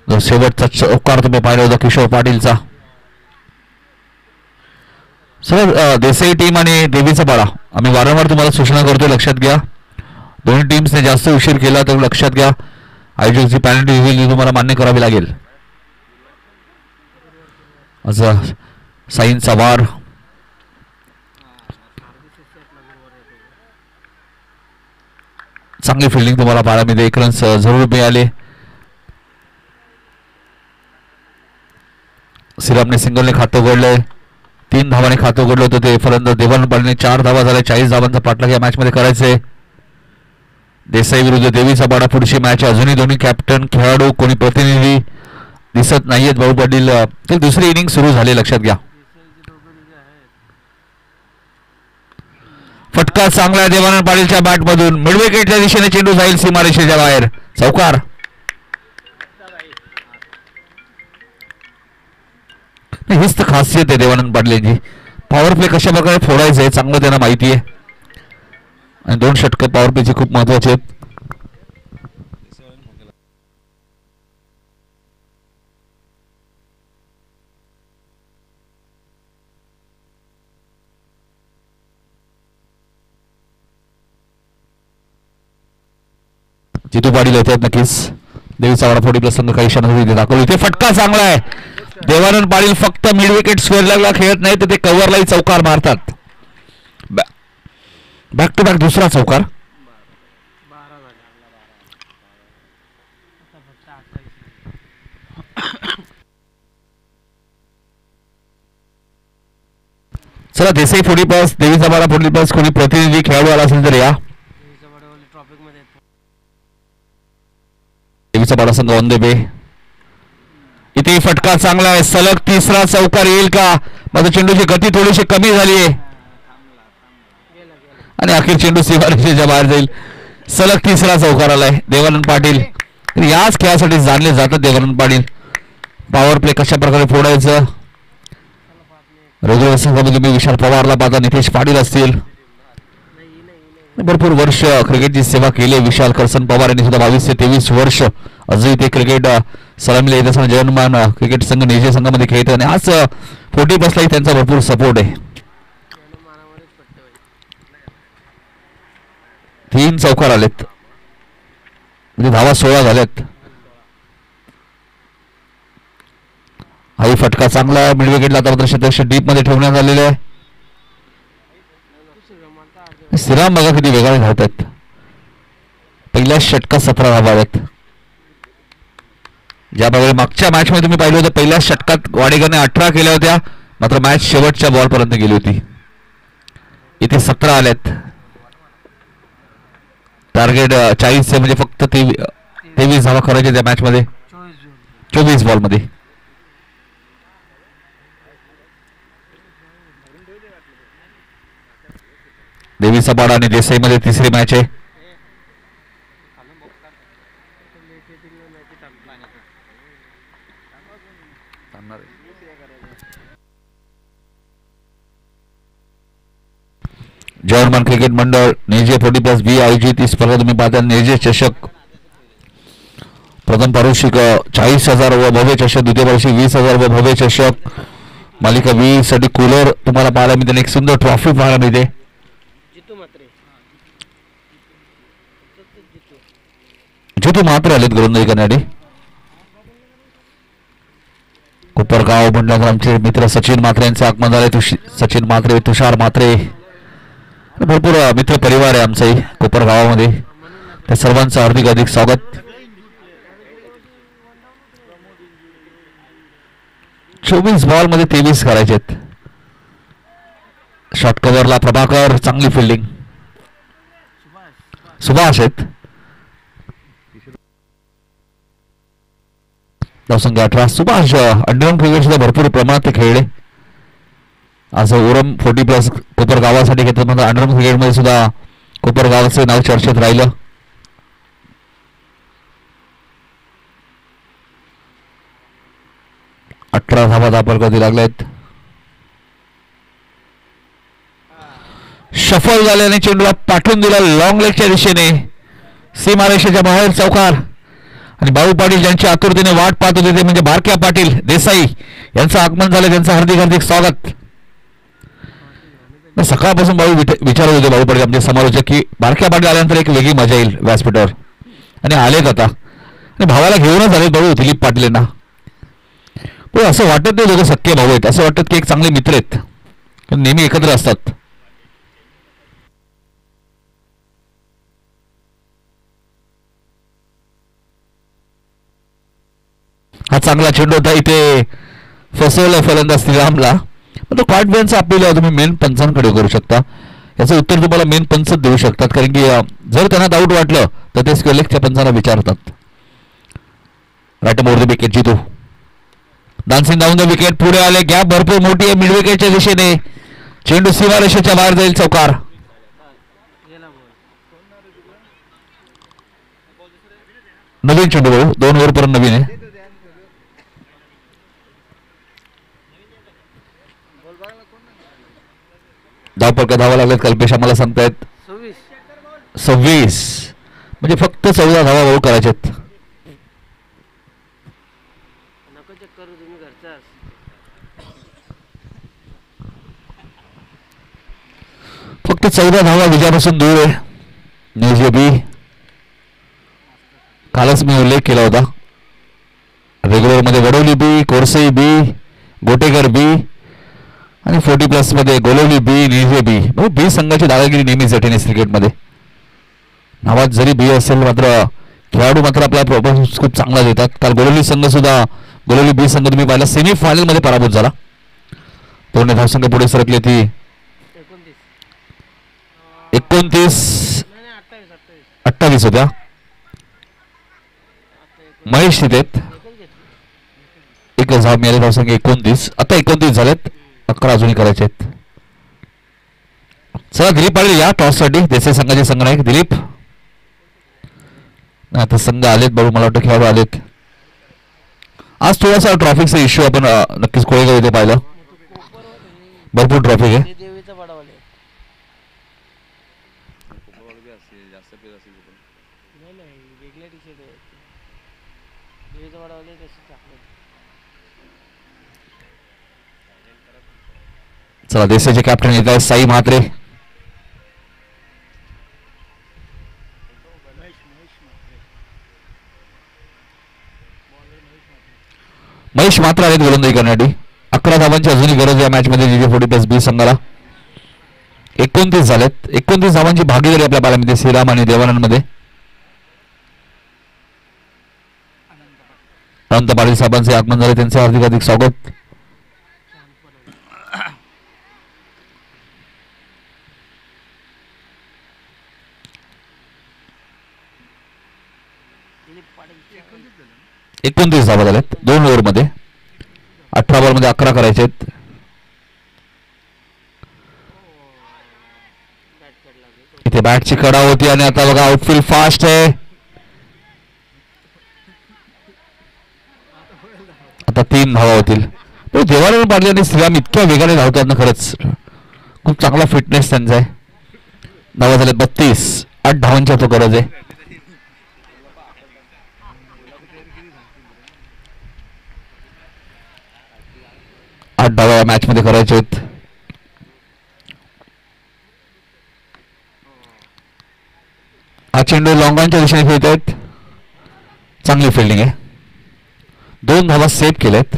जो शेवटचा चौकार तुम्ही पाहिला होता किशोर पाटीलचा. सर देसाई टीम आणि देवीचा पाडा आम्ही वारंवार तुम्हाला सूचना करतोय लक्षात घ्या. दोन्ही टीम्सने जास्त उशीर केला तर लक्षात घ्या आयोजकची पेनल्टी होईल तुम्हाला मान्य करावी लागेल. असं साईंचा वार. चांगली फिल्डिंग तुम्हाला पाहायला मिळते. 1 रन्स जरूर मिळाले. श्रीरामने सिंगलने खातं उघडलंय. 3 धावाने खातं उघडलं होतं ते फलंदाज देवानंद पाटीलने 4 धावा झाल्या. 40 धावांचा पाठलाग या मॅच मध्ये करायचंय. देसाई विरुद्ध देवीचा बाडा पुढची मॅच. अजूनही दोन्ही कॅप्टन खेळाडू कोणी प्रतिनिधी दिसत नाहीयेत. भाऊ पाटील ते दुसरी इनिंग सुरू झाली लक्षात घ्या. फटका चांगला आहे देवानंद पाटीलच्या बॅट मधून. मिडविकेटच्या दिशेने चेंडू जाईल सीमारेषेच्या बाहेर. चौकार. हीच तर खासियत आहे देवानंद पाटील यांची. पॉवर प्ले कशा प्रकारे फोडायचं आहे चांगलं त्यांना माहिती आहे. आणि 2 षटकं पॉवर प्लेची खूप महत्वाचे आहेत. जितू पाटील येतात नक्कीच. देवीचा वाडा फोडी प्रसंग काही क्षणासाठी दाखवला. इथे फटका चांगला आहे. देवानंद पाटील फक्त मिड विकेट स्क्वेअरला खेळत नाही तर ते कव्हरलाही चौकार मारतात. बॅक टू बॅक दुसरा चौकार. चला देसाई फोडी पास देवीचा वाडा फोडी पास कोणी प्रतिनिधी खेळाडू आला असेल तर या. देवीचा बाडा संघ ऑन द वे. इथे फटका चांगला आहे. सलग तिसरा चौकार येईल का. मात्र चेंडूची गती थोडीशी कमी झाली आहे आणि अखेर चेंडू सीमारेषेच्या बाहेर जाईल. सलग तिसरा चौकार आलाय. देवानंद पाटील याच खेळासाठी जाणले जातात. देवानंद पाटील पॉवर प्ले कशा प्रकारे फोडायचं. रेग्युलर संघामध्ये मी विशाल पवारला पाहता. नितेश पाटील असतील. भरपूर वर्ष क्रिकेटची सेवा केली. विशाल करसन पवार यांनी सुद्धा 22 ते 23 वर्ष अजूनही ते क्रिकेट सलामीला येत असताना जगन्मान क्रिकेट संघ निजे संघामध्ये खेळत आणि आज 40+ त्यांचा भरपूर सपोर्ट आहे. 3 चौकार आलेत म्हणजे धावा 16 झाल्यात. हाही फटका चांगला आहे. मिड विकेटला आता मात्र शतक डीप मध्ये ठेवण्यात आलेले आहे. श्रीराम बघा किती वेगाने धावत आहेत. पहिल्या षटकात 17 धावा आहेत. ज्या प्रकारे मागच्या मॅच मध्ये तुम्ही पाहिलं होतं पहिल्या षटकात वाडेकरने 18 केल्या होत्या मात्र मॅच शेवटच्या बॉल पर्यंत गेली होती. इथे 17 आल्यात. टार्गेट 40 म्हणजे फक्त 23 धावा करायच्या त्या मॅच मध्ये 24 बॉल मध्ये. देवीचा बाडा आणि देसाई मध्ये तिसरी मॅच आहे. जर्मन क्रिकेट मंडळ नेजे 40+B आयोजित ही स्पर्धा तुम्ही पाहता. नेजे चषक प्रथम पारितोषिक 40,000 व भव्य चषक. द्वितीय पारितोषिक 20,000 व भव्य चषक. मालिका 20 साठी कूलर तुम्हाला पाहायला मिळते. एक सुंदर ट्रॉफी पाहायला मिळते. जितू मात्र आलेत गोलंदाजी करण्यासाठी. कोपरगाव म्हटल्यानंतर आमचे मित्र सचिन मात्रे यांचे आगमन झाले. सचिन मात्रे, तुषार मात्रे भरपूर मित्र परिवार आहे आमचाही कोपरगावामध्ये. त्या सर्वांचं हार्दिक स्वागत. 24 बॉल मध्ये 23 करायचेत. शॉर्ट कव्हरला प्रभाकर चांगली फिल्डिंग. सुभाष आहेत. धावसंख्या 18. सुभाष अंडरग्राऊंड क्रिकेट सुद्धा भरपूर प्रमाणात ते खेळले. आज ओरम 40+ कोपरगावासाठी घेतलं मात्र अंडरग्राऊंड क्रिकेटमध्ये सुद्धा कोपरगावाचं नाव चर्चेत राहिलं. अठरा धावा दापरकरती लागलेत. शफल झाल्याने चेंडूला पाठवून दिला लॉंग लेगच्या दिशेने. सीमारेषेच्या बाहेर चौकार. आणि बाबू पाटील ज्यांची आतुरतेने वाट पाहत होते ते म्हणजे बारक्या पाटील देसाई यांचं आगमन झालं. त्यांचं हार्दिक स्वागत. सकाळपासून बाबू विचारत होते बाबू पाटील आमचे समालोचक की बारक्या पाटील आल्यानंतर एक वेगळी मजा येईल व्यासपीठावर आणि आलेत आता. आणि भावाला घेऊनच आले बाबू दिलीप पाटील यांना. पण असं वाटत नाही दोघं सख्खे भाऊ आहेत. असं वाटत की एक चांगले मित्र आहेत नेहमी एकत्र असतात. हा चांगला चेंडू होता. इथे फसवलं फलंदाज श्रीरामला. पण तो क्वार्टरचा अपील तुम्ही मेन पंचांकडे करू शकता. याचं उत्तर तुम्हाला मेन पंच देऊ शकतात, कारण की जर त्यांना डाऊट वाटलं तर ते स्क्वेलेक्सच्या पंचांना विचारतात. राईट मोर द विकेट जितू. Dancing down the wicket. पुढे आले. गॅप भरपूर मोठी आहे मिड विकेटच्या दिशेने. चेंडू सीमारेषेच्या बाहेर जाईल. चौकार. नवीन चेंडू भाऊ. 2 ओव्हर पर्यंत नवीन आहे. धावपळका धावा लागल्यात. कल्पेश आम्हाला सांगतायत 26 म्हणजे फक्त 14 धावा भाऊ करायच्यात. फक्त 14 धावा विजयापासून दूर आहे. न्यूझी बी कालच मी उल्लेख केला होता. रेग्युलर मध्ये वडोली बी, कोरसई बी, गोटेकर बी आणि 40+ मध्ये गोलवली बी, न्यूझी बी. बी संघाची दादागिरी नेहमीच आहे टेनिस क्रिकेटमध्ये. नावात जरी बी असेल मात्र खेळाडू मात्र आपला परफॉर्मन्स खूप चांगला देतात. काल गोलवली संघ सुद्धा, गोलवली बी संघ तुम्ही पाहिला सेमीफायनल मध्ये पराभूत झाला. 2 धावसंख्या पुढे सरकली ती 29-28 होत्या. महेश तिथे एक धाव मिळाली. धावसंख्या 29. आता 29 झालेत. 11 अजूनही करायचे आहेत. चला दिलीप आले या टॉस साठी. देसाई संघाचे संघनायक दिलीप. आता संघ आलेत बाबू. मला वाटतं खेळाडू आलेत. आज थोडासा ट्रॉफिकचा इश्यू आपण नक्कीच कोळेगाव इथे पाहिलं. भरपूर ट्रॉफिक आहे. चला देशाचे कॅप्टन येत आहेत साई म्हात्रे. महेश म्हात्रे आहेत गोलंदाजी करण्यासाठी. 11 धावांची अजूनही गरज या मॅच मध्ये जीजे 40+ बी संघाला. 29 झालेत. 29 धावांची भागीदारी आपल्या पाल्यामध्ये श्रीराम आणि देवानंद मध्ये. अनंत पाटील साहेबांचे आगमन झाले. त्यांचे हार्दिक हार्दिक स्वागत. एकोणतीस धावा झाल्यात 2 ओव्हर मध्ये. 18 बॉल मध्ये 11 करायचे आहेत. इथे बॅटची कडा होती आणि आता बघा आउटफील्ड फास्ट आहे. आता 3 धावा होतील. देवानंद पाटील आणि श्रीराम इतक्या वेगाने धावतात ना, खरंच खूप चांगला फिटनेस त्यांचा आहे. धावा झाल्यात 32. 8 धावांची तो गरज आहे. 8 धावा या मॅच मध्ये करायचे आहेत. हा चेंडू लॉंगांच्या दिशेने खेळत आहेत. चांगली फिल्डिंग आहे. 2 धावा सेव्ह केल्यात.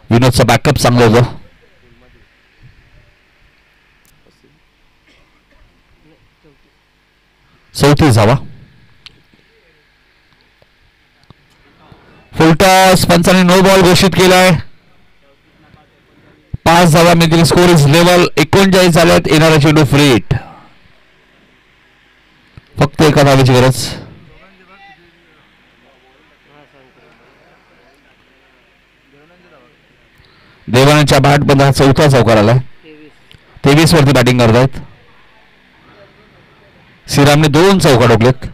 विनोदचा बॅकअप चांगलं होतं. 34 धावा. फुलटॉस. पंचाने नो बॉल घोषित केलाय. 5 धावा मिळतील. Score is level. 39 झाल्यात. येणारा चेंडू फ्री हिट. फक्त एका धावेची गरज. देवानंदच्या बॅट बंद. हा 4था चौकार आलाय. 23 वरती बॅटिंग करतायत. श्रीरामने 2 चौकार ठोकलेत.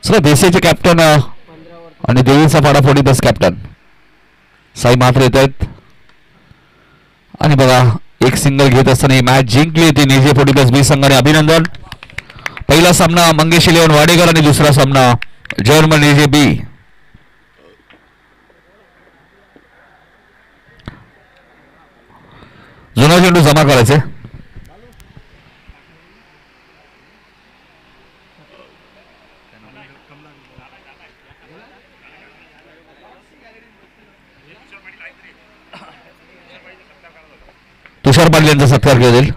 सर देशाचे कॅप्टन आणि देवीचा पाडा 40+ कॅप्टन साई म्हात्रे येत आहेत. आणि बघा एक सिंगल घेत असताना ही मॅच जिंकली ती नीजे 40+ बी संघाने. अभिनंदन. पहिला सामना मंगेश 11 वाडेकर आणि दुसरा सामना जर्मन नीजे बी. जुना चेंडू जमा करायचे. तुषार पाटील यांचा सत्कार केला जाईल.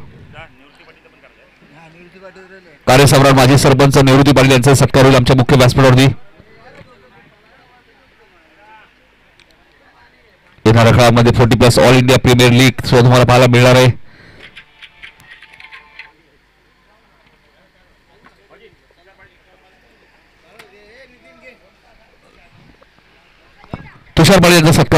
कार्यसम्राट माजी सरपंच निवृत्ती पाटील यांचा सत्कार होईल आमच्या मुख्य व्यासपीठावरती. येणाऱ्या काळामध्ये 40+ ऑल इंडिया प्रीमियर लीग सुद्धा तुम्हाला पाहायला मिळणार आहे. तुषार पाटील यांचा सत्कार